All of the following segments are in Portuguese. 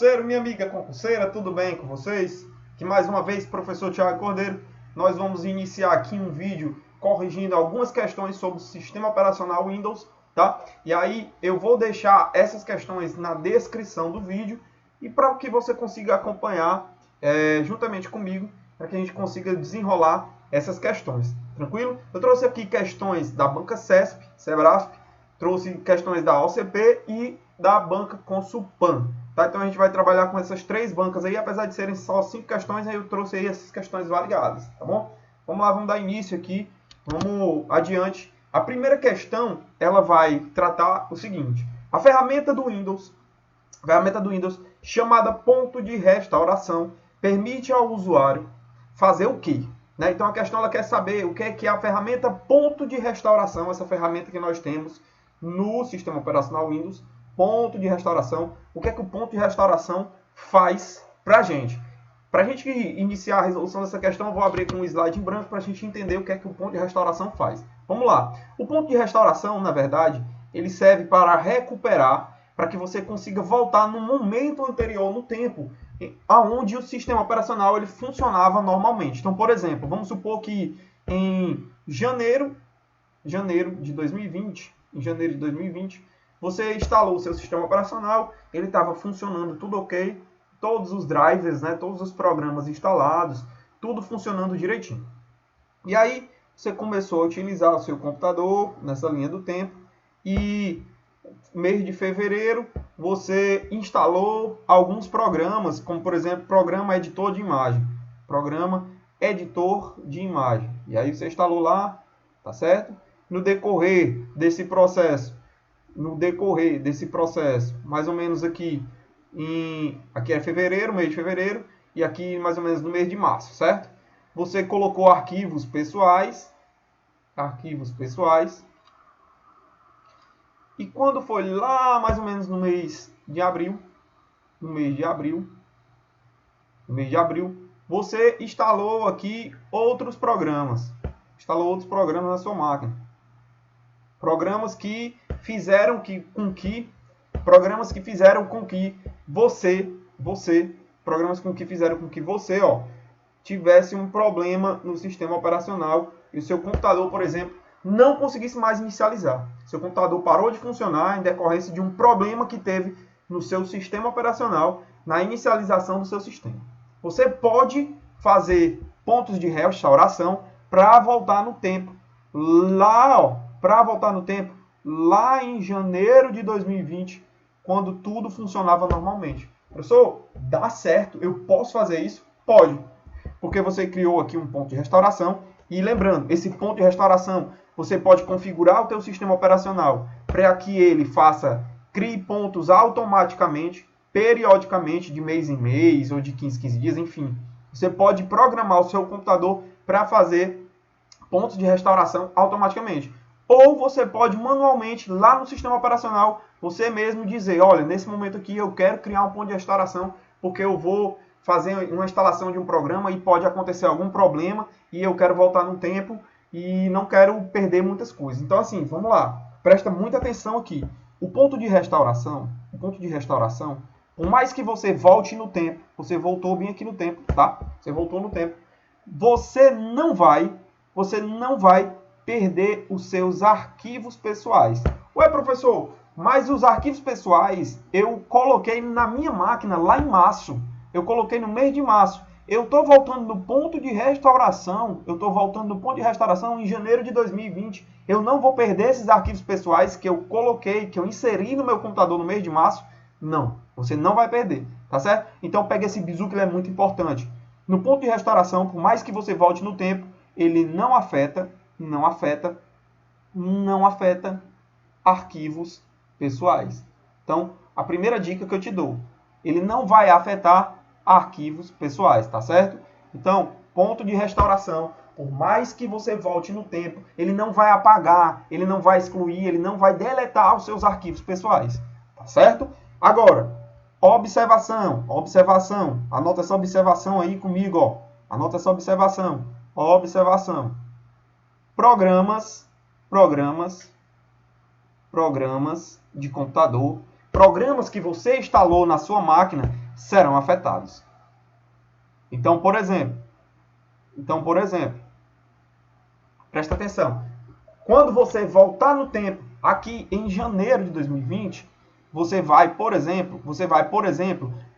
concurseiro, minha amiga concurseira, tudo bem com vocês? Que mais uma vez, professor Thiago Cordeiro, nós vamos iniciar aqui um vídeo corrigindo algumas questões sobre o sistema operacional Windows, tá? E aí eu vou deixar essas questões na descrição do vídeo e para que você consiga acompanhar juntamente comigo, para que a gente consiga desenrolar essas questões, tranquilo? Eu trouxe aqui questões da banca CESP, Sebrasp, trouxe questões da OCP e da banca Consulpan, tá? Então a gente vai trabalhar com essas três bancas aí, apesar de serem só 5 questões, aí eu trouxe aí essas questões variadas, tá bom? Vamos lá, vamos dar início aqui, vamos adiante. A primeira questão, ela vai tratar o seguinte: a ferramenta do Windows chamada ponto de restauração permite ao usuário fazer o quê? Né? Então a questão ela quer saber o que é a ferramenta ponto de restauração, essa ferramenta que nós temos no sistema operacional Windows, ponto de restauração. O que é que o ponto de restauração faz para a gente? Para a gente iniciar a resolução dessa questão, eu vou abrir com um slide em branco para a gente entender o que é que o ponto de restauração faz. Vamos lá. O ponto de restauração, na verdade, ele serve para recuperar, para que você consiga voltar no momento anterior no tempo, aonde o sistema operacional ele funcionava normalmente. Então, por exemplo, vamos supor que em janeiro de 2020, você instalou o seu sistema operacional, ele estava funcionando tudo ok, todos os drivers, né, todos os programas instalados, tudo funcionando direitinho. E aí você começou a utilizar o seu computador nessa linha do tempo e mês de fevereiro você instalou alguns programas, como por exemplo, programa editor de imagem. E aí você instalou lá, tá certo? No decorrer desse processo, mais ou menos aqui é fevereiro, mês de fevereiro, e aqui mais ou menos no mês de março, certo? Você colocou arquivos pessoais, e quando foi lá mais ou menos no mês de abril, você instalou aqui outros programas. Na sua máquina. Programas que fizeram com que você, tivesse um problema no sistema operacional e o seu computador, por exemplo, não conseguisse mais inicializar. Seu computador parou de funcionar em decorrência de um problema que teve no seu sistema operacional, na inicialização do seu sistema. Você pode fazer pontos de restauração para voltar no tempo. Lá em janeiro de 2020, quando tudo funcionava normalmente. Professor, dá certo? Eu posso fazer isso? Pode. Porque você criou aqui um ponto de restauração. E lembrando, esse ponto de restauração, você pode configurar o teu sistema operacional para que ele crie pontos automaticamente, periodicamente, de mês em mês, ou de 15 em 15 dias, enfim. Você pode programar o seu computador para fazer pontos de restauração automaticamente. Ou você pode manualmente, lá no sistema operacional, você mesmo dizer, olha, nesse momento aqui eu quero criar um ponto de restauração, porque eu vou fazer uma instalação de um programa e pode acontecer algum problema e eu quero voltar no tempo e não quero perder muitas coisas. Então, assim, vamos lá. Presta muita atenção aqui. O ponto de restauração, por mais que você volte no tempo, você voltou bem aqui no tempo, tá? Você voltou no tempo. Você não vai perder os seus arquivos pessoais. Ué, professor, mas os arquivos pessoais eu coloquei na minha máquina lá em março. Eu coloquei no mês de março. Eu estou voltando no ponto de restauração. Em janeiro de 2020. Eu não vou perder esses arquivos pessoais que eu coloquei, que eu inseri no meu computador no mês de março. Não, você não vai perder, tá certo? Então pega esse bizu que ele é muito importante. No ponto de restauração, por mais que você volte no tempo, ele não afeta arquivos pessoais. Então, a primeira dica que eu te dou, ele não vai afetar arquivos pessoais, tá certo? Então, ponto de restauração, por mais que você volte no tempo, ele não vai apagar, ele não vai excluir, ele não vai deletar os seus arquivos pessoais, tá certo? Agora, observação, anota essa observação aí comigo, ó. Anota essa observação. Programas de computador, programas que você instalou na sua máquina, serão afetados. Então, por exemplo, presta atenção. Quando você voltar no tempo, aqui em janeiro de 2020, você vai, por exemplo,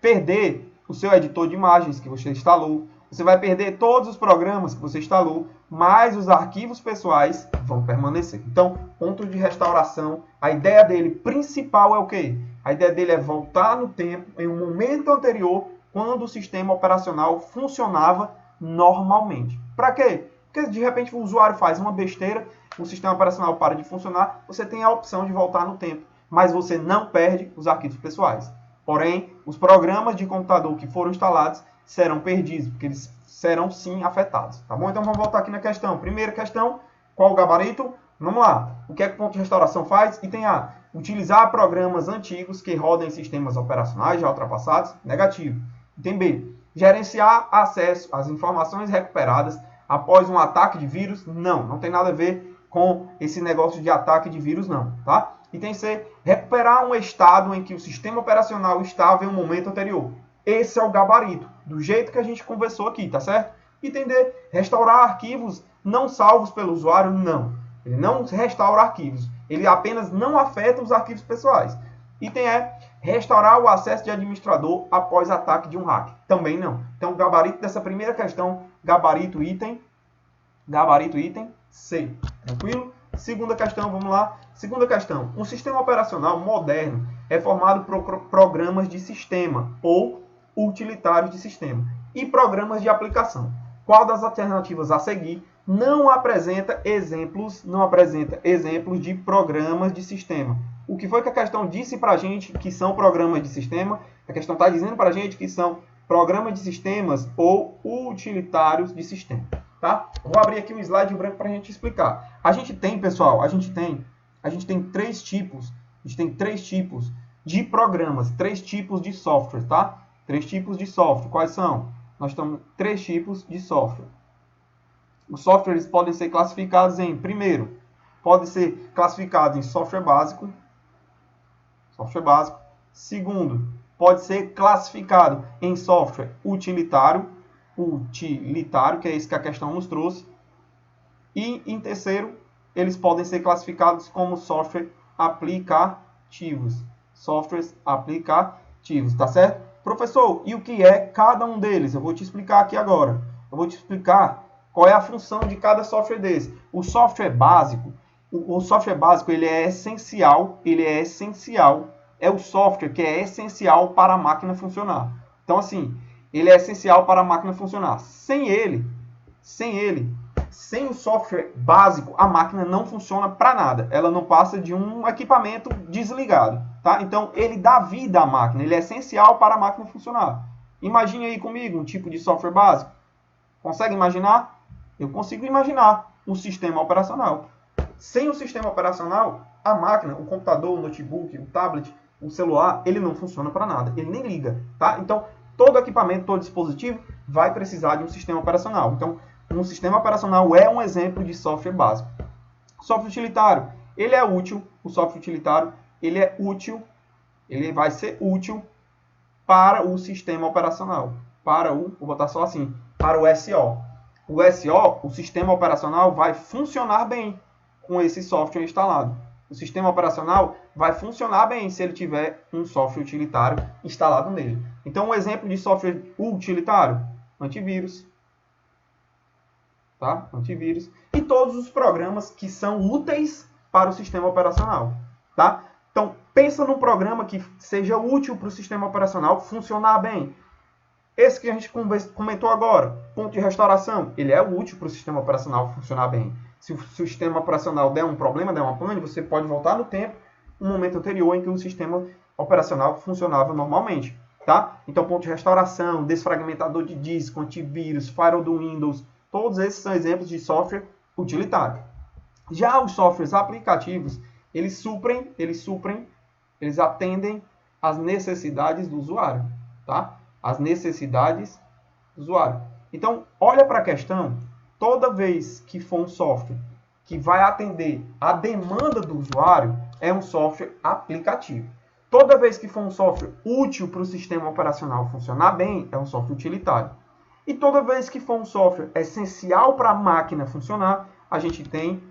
perder o seu editor de imagens que você instalou, você vai perder todos os programas que você instalou, mas os arquivos pessoais vão permanecer. Então, ponto de restauração, a ideia dele principal é o quê? A ideia dele é voltar no tempo, em um momento anterior, quando o sistema operacional funcionava normalmente. Para quê? Porque de repente o usuário faz uma besteira, o sistema operacional para de funcionar, você tem a opção de voltar no tempo, mas você não perde os arquivos pessoais. Porém, os programas de computador que foram instalados serão perdidos, porque eles serão sim afetados. Tá bom? Então vamos voltar aqui na questão. Primeira questão, qual o gabarito? Vamos lá. O que é que o ponto de restauração faz? Item A. Utilizar programas antigos que rodam em sistemas operacionais já ultrapassados. Negativo. Item B. Gerenciar acesso às informações recuperadas após um ataque de vírus. Não tem nada a ver com esse negócio de ataque de vírus não, tá? Item C. Recuperar um estado em que o sistema operacional estava em um momento anterior. Esse é o gabarito, do jeito que a gente conversou aqui, tá certo? Item D. Restaurar arquivos não salvos pelo usuário. Não. Ele não restaura arquivos. Ele apenas não afeta os arquivos pessoais. Item E. Restaurar o acesso de administrador após ataque de um hack. Também não. Então, o gabarito dessa primeira questão, gabarito item C. Tranquilo? Segunda questão, vamos lá. Segunda questão. Um sistema operacional moderno é formado por programas de sistema ou utilitários de sistema e programas de aplicação. Qual das alternativas a seguir não apresenta exemplos de programas de sistema? O que foi que a questão disse para a gente que são programas de sistema? A questão está dizendo para a gente que são programas de sistemas ou utilitários de sistema. Tá? Vou abrir aqui um slide branco para a gente explicar. A gente tem, pessoal, três tipos de programas, três tipos de software, tá? Três tipos de software. Quais são? Nós temos três tipos de software. Os softwares podem ser classificados em, primeiro, pode ser classificado em software básico. Segundo, pode ser classificado em software utilitário, que é esse que a questão nos trouxe. E, em terceiro, eles podem ser classificados como software aplicativos. Softwares aplicativos, tá certo? Professor, e o que é cada um deles? Eu vou te explicar aqui agora. Eu vou te explicar qual é a função de cada software desse. O software básico, ele é essencial, é o software que é essencial para a máquina funcionar. Então, assim, ele é essencial para a máquina funcionar. Sem o software básico, a máquina não funciona para nada. Ela não passa de um equipamento desligado. Tá? Então, ele dá vida à máquina. Ele é essencial para a máquina funcionar. Imagine aí comigo um tipo de software básico. Consegue imaginar? Eu consigo imaginar um sistema operacional. Sem o sistema operacional, a máquina, o computador, o notebook, o tablet, o celular, ele não funciona para nada. Ele nem liga. Tá? Então, todo equipamento, todo dispositivo vai precisar de um sistema operacional. Então, um sistema operacional é um exemplo de software básico. Software utilitário, ele é útil. O software utilitário, ele é útil. Ele vai ser útil para o sistema operacional. Vou botar só assim, para o SO. O SO, o sistema operacional, vai funcionar bem com esse software instalado. O sistema operacional vai funcionar bem se ele tiver um software utilitário instalado nele. Então, um exemplo de software utilitário, antivírus. Tá? Antivírus. E todos os programas que são úteis para o sistema operacional. Tá? Então, pensa num programa que seja útil para o sistema operacional funcionar bem. Esse que a gente comentou agora, ponto de restauração, ele é útil para o sistema operacional funcionar bem. Se o sistema operacional der um problema, der uma pane, você pode voltar no tempo, um momento anterior em que o sistema operacional funcionava normalmente. Tá? Então, ponto de restauração, desfragmentador de disco, antivírus, firewall do Windows, todos esses são exemplos de software utilitário. Já os softwares aplicativos, eles atendem às necessidades do usuário. Tá? As necessidades do usuário. Então, olha para a questão, toda vez que for um software que vai atender a demanda do usuário, é um software aplicativo. Toda vez que for um software útil para o sistema operacional funcionar bem, é um software utilitário. E toda vez que for um software essencial para a máquina funcionar, a gente tem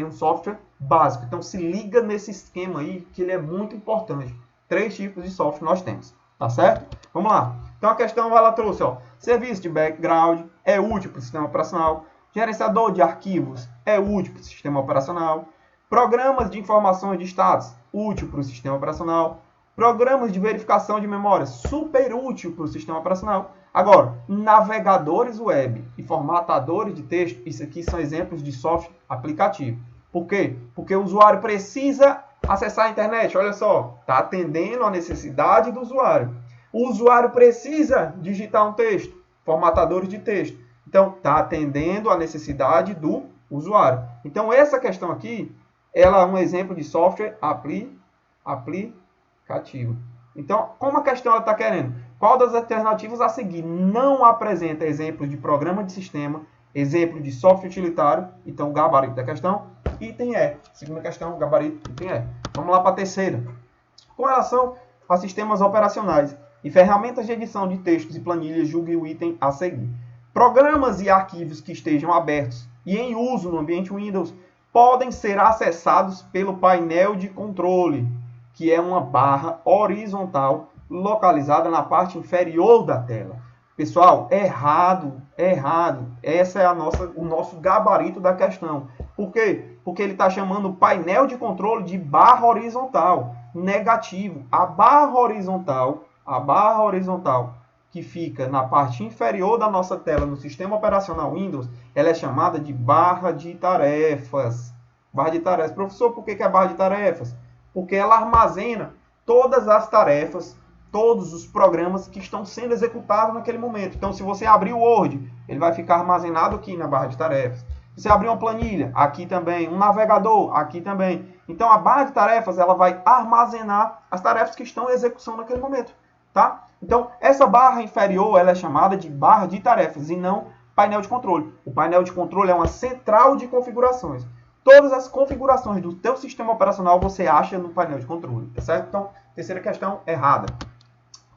um software básico. Então se liga nesse esquema aí, que ele é muito importante. 3 tipos de software nós temos, tá certo? Vamos lá. Então a questão ela trouxe, ó, serviço de background é útil para o sistema operacional, gerenciador de arquivos é útil para o sistema operacional, programas de informações de status, útil para o sistema operacional, programas de verificação de memória, super útil para o sistema operacional. Agora, navegadores web e formatadores de texto, isso aqui são exemplos de software aplicativo. Por quê? Porque o usuário precisa acessar a internet, olha só, está atendendo a necessidade do usuário. O usuário precisa digitar um texto, formatadores de texto. Então, está atendendo a necessidade do usuário. Então, essa questão aqui, ela é um exemplo de software aplicativo. Então, como a questão está querendo? Qual das alternativas a seguir não apresenta exemplos de programa de sistema, exemplo de software utilitário? Então, o gabarito da questão, item E. Segunda questão, gabarito, item E. Vamos lá para a terceira. Com relação a sistemas operacionais e ferramentas de edição de textos e planilhas, julgue o item a seguir. Programas e arquivos que estejam abertos e em uso no ambiente Windows podem ser acessados pelo painel de controle, que é uma barra horizontal localizada na parte inferior da tela. Pessoal, errado. Essa é o nosso gabarito da questão. Por quê? Porque ele está chamando o painel de controle de barra horizontal. Negativo. A barra horizontal que fica na parte inferior da nossa tela no sistema operacional Windows, ela é chamada de barra de tarefas. Barra de tarefas. Professor, por que é barra de tarefas? Porque ela armazena todas as tarefas, todos os programas que estão sendo executados naquele momento. Então, se você abrir o Word, ele vai ficar armazenado aqui na barra de tarefas. Se você abrir uma planilha, aqui também. Um navegador, aqui também. Então, a barra de tarefas ela vai armazenar as tarefas que estão em execução naquele momento. Tá? Então, essa barra inferior ela é chamada de barra de tarefas e não painel de controle. O painel de controle é uma central de configurações. Todas as configurações do teu sistema operacional você acha no painel de controle, tá certo? Então, terceira questão, errada.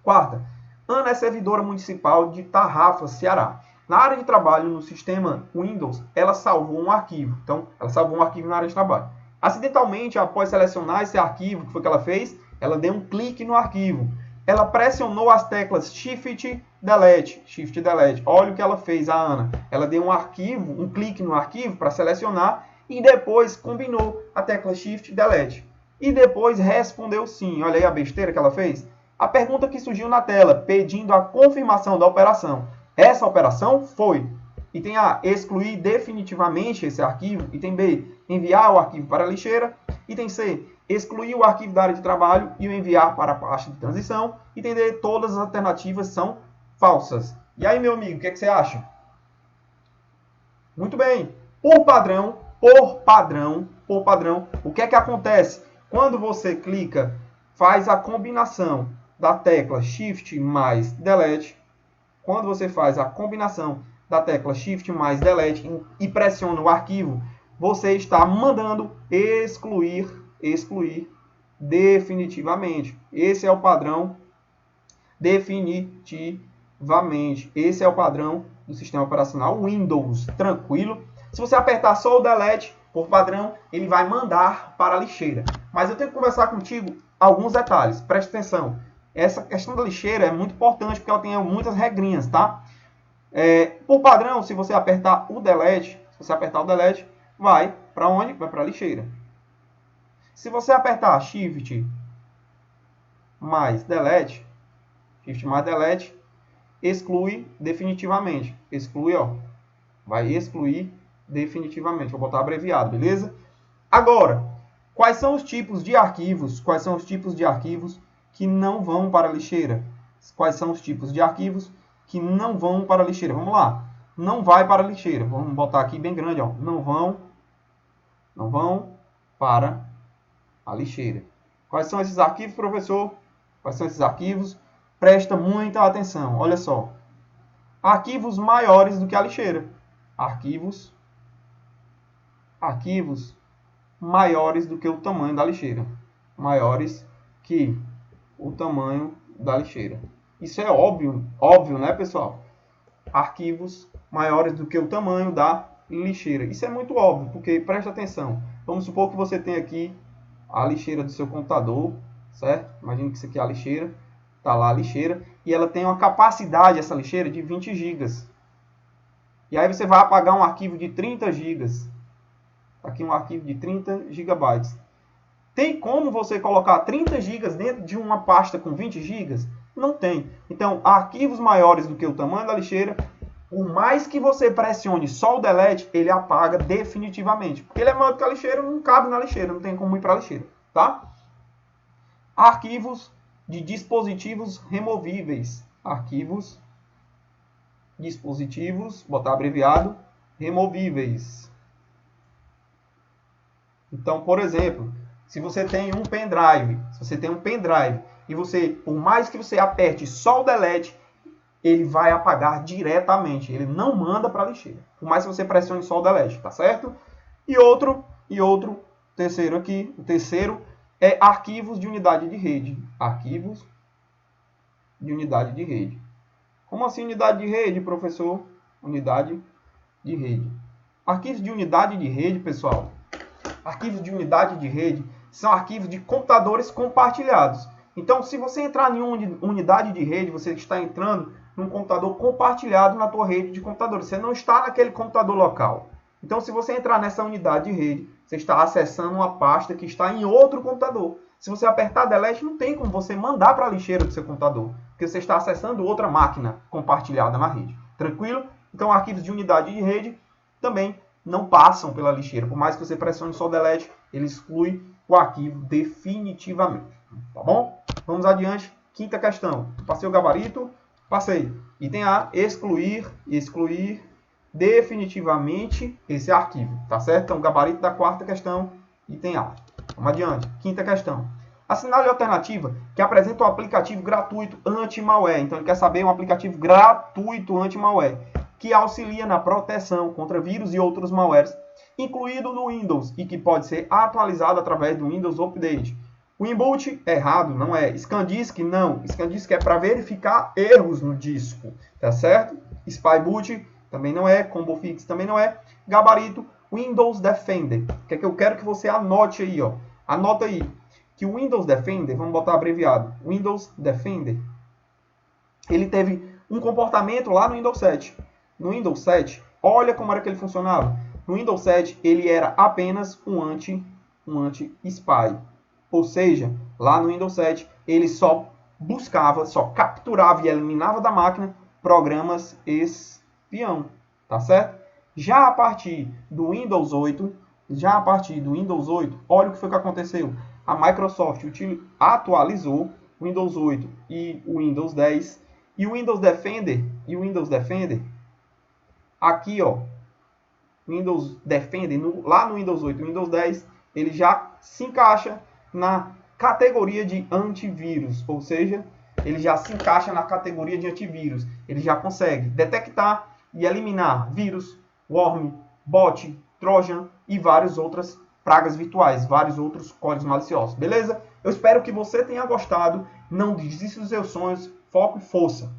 Quarta, Ana é servidora municipal de Tarrafa, Ceará. Na área de trabalho, no sistema Windows, ela salvou um arquivo. Então, ela salvou um arquivo na área de trabalho. Acidentalmente, após selecionar esse arquivo, o que foi que ela fez? Ela deu um clique no arquivo. Ela pressionou as teclas Shift, Delete. Shift, Delete. Olha o que ela fez, a Ana. Ela deu um clique no arquivo para selecionar e depois combinou a tecla Shift, Delete. E depois respondeu sim. Olha aí a besteira que ela fez. A pergunta que surgiu na tela, pedindo a confirmação da operação. Essa operação foi. Item A, excluir definitivamente esse arquivo. Item B, enviar o arquivo para a lixeira. Item C, excluir o arquivo da área de trabalho e o enviar para a pasta de transição. Item D, todas as alternativas são falsas. E aí, meu amigo, o que você acha? Muito bem. Por padrão, o que é que acontece? Quando você clica, faz a combinação da tecla Shift mais Delete. Quando você faz a combinação da tecla Shift mais Delete e pressiona o arquivo, você está mandando excluir definitivamente. Esse é o padrão definitivamente. Esse é o padrão do sistema operacional Windows. Tranquilo? Se você apertar só o Delete, por padrão, ele vai mandar para a lixeira. Mas eu tenho que conversar contigo alguns detalhes. Preste atenção. Essa questão da lixeira é muito importante porque ela tem muitas regrinhas, tá? Por padrão, se você apertar o Delete, vai para onde? Vai para a lixeira. Se você apertar Shift mais Delete, exclui definitivamente. Exclui, ó. Vai excluir definitivamente. Vou botar abreviado, beleza? Agora, quais são os tipos de arquivos? Quais são os tipos de arquivos que não vão para a lixeira? Quais são os tipos de arquivos que não vão para a lixeira? Vamos lá. Não vai para a lixeira. Vamos botar aqui bem grande, ó. Não vão para a lixeira. Quais são esses arquivos, professor? Quais são esses arquivos? Presta muita atenção. Olha só. Arquivos maiores do que a lixeira. Arquivos maiores do que o tamanho da lixeira. Maiores que o tamanho da lixeira. Isso é óbvio, né, pessoal? Arquivos maiores do que o tamanho da lixeira. Isso é muito óbvio, porque presta atenção. Vamos supor que você tem aqui a lixeira do seu computador, certo? Imagina que isso aqui é a lixeira. Está lá a lixeira. E ela tem uma capacidade, essa lixeira, de 20 GB. E aí você vai apagar um arquivo de 30 GB. Aqui um arquivo de 30 GB. Tem como você colocar 30 GB dentro de uma pasta com 20 GB? Não tem. Então, arquivos maiores do que o tamanho da lixeira, por mais que você pressione só o delete, ele apaga definitivamente. Porque ele é maior do que a lixeira, não cabe na lixeira, não tem como ir para a lixeira. Tá? Arquivos de dispositivos removíveis. Arquivos, dispositivos, botar abreviado, removíveis. Então, por exemplo, se você tem um pendrive, e você, por mais que você aperte só o delete, ele vai apagar diretamente. Ele não manda para a lixeira. Por mais que você pressione só o delete, tá certo? E outro, terceiro aqui, o terceiro é arquivos de unidade de rede. Arquivos de unidade de rede. Como assim unidade de rede, professor? Unidade de rede. Arquivos de unidade de rede, pessoal. Arquivos de unidade de rede são arquivos de computadores compartilhados. Então, se você entrar em uma unidade de rede, você está entrando num computador compartilhado na tua rede de computadores. Você não está naquele computador local. Então, se você entrar nessa unidade de rede, você está acessando uma pasta que está em outro computador. Se você apertar delete, não tem como você mandar para a lixeira do seu computador, porque você está acessando outra máquina compartilhada na rede. Tranquilo? Então, arquivos de unidade de rede também não passam pela lixeira. Por mais que você pressione só delete, ele exclui o arquivo definitivamente. Tá bom? Vamos adiante. Quinta questão. Passei o gabarito? Passei. Item A, excluir definitivamente esse arquivo. Tá certo? Então, gabarito da quarta questão, item A. Vamos adiante. Quinta questão. Assinale a alternativa que apresenta um aplicativo gratuito anti-malware. Então, ele quer saber um aplicativo gratuito anti-malware que auxilia na proteção contra vírus e outros malwares, incluído no Windows, e que pode ser atualizado através do Windows Update. Winboot, errado, não é. ScanDisk, não. ScanDisk é para verificar erros no disco, tá certo? Spyboot, também não é. ComboFix, também não é. Gabarito, Windows Defender. Que é que eu quero que você anote aí, ó. Anota aí. Que o Windows Defender, vamos botar abreviado, Windows Defender, ele teve um comportamento lá no Windows 7. No Windows 7, olha como era que ele funcionava. No Windows 7, ele era apenas um anti-spy. Ou seja, lá no Windows 7, ele só buscava, só capturava e eliminava da máquina programas espião. Tá certo? Já a partir do Windows 8, olha o que foi que aconteceu. A Microsoft atualizou o Windows 8 e o Windows 10. E o Windows Defender, aqui, ó, Windows Defender, lá no Windows 8 e Windows 10, ele já se encaixa na categoria de antivírus, ou seja, ele já se encaixa na categoria de antivírus. Ele já consegue detectar e eliminar vírus, worm, bot, trojan e várias outras pragas virtuais, vários outros códigos maliciosos. Beleza? Eu espero que você tenha gostado. Não desista dos seus sonhos, foco e força.